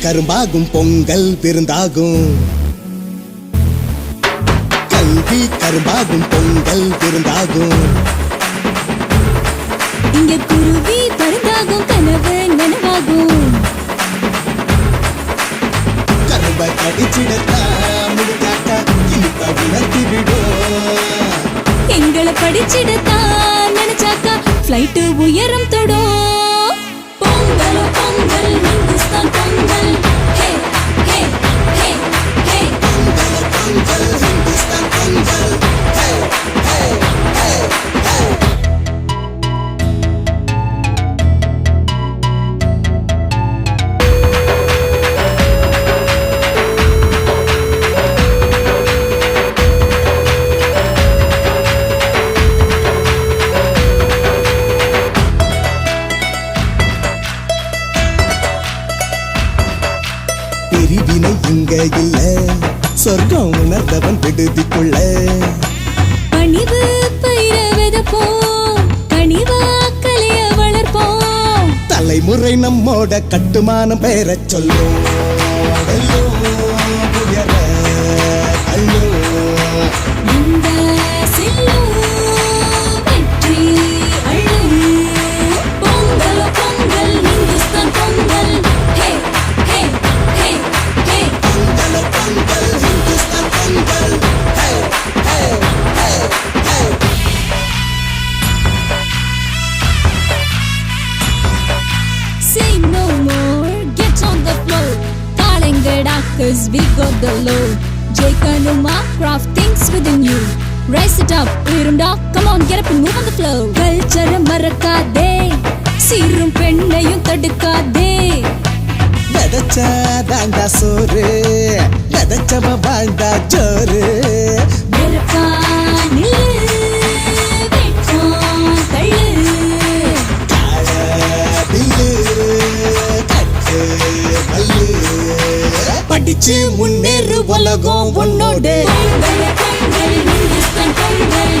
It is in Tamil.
கரும்பாகும் பொங்கல் விருந்தாகும் கல்வி கரும்பாகும் பொங்கல் விருந்தாகும் இங்க குருவி பருந்தாகும் கனவு நனவாகும் கரும்ப கடிச்சிடத்தா முடிக்காக்கா இனிப்ப உணர்த்தி விடும் எங்களை படிச்சிடத்தான் நினைச்சாக்கா ஃப்ளைட் உயரம் தொடும் பொங்கல் பொங்கல் இந்துஸ்தான் பொங்கல் ஹே ஹே ஹே ஹே பொங்கல் பொங்கல் இந்துஸ்தான் பொங்கல் ஹே ஹே ஹே ஹே பிரிவினை இங்க இல்ல சொர்க்கம் உணர்ந்தவன் விடுதிக்குள்ள பணிவு பயிர விதப்போம் கனிவா கலைய வளர்ப்போம் தலைமுறை நம்மோட கட்டுமானம் பெயரச் சொல்லும் அடையும் உயர அள்ளும் இந்த செல்லும் வெற்றி அள்ளும் பொங்கல் பொங்கல் இந்துஸ்தான் பொங்கல் ஹே ஹே ஹே ஹே பொங்கல் பொங்கல் இந்துஸ்தான் பொங்கல் ஹே ஹே ஹே ஹே Say no more, get on the floor. Kalengada, cause we got the load. Jaikanuma, craft things within you. Rise it up, Virunda, come on, get up and move on the floor. Culture marakade, சீரும் பெண்ணையும் தடுக்காதே. விதைச்சாதாண்டா சோறு விதைச்சவ வாழ்ந்தா ஜோறு வெறுப்பா நில்லு, வெட்கம் தள்ளு. காலடில்லு கட்டு மல்லு படிச்சு முன்னேறு உலகம் உன்னோடு பொங்கல் பொங்கல் இந்துஸ்தான் பொங்கல்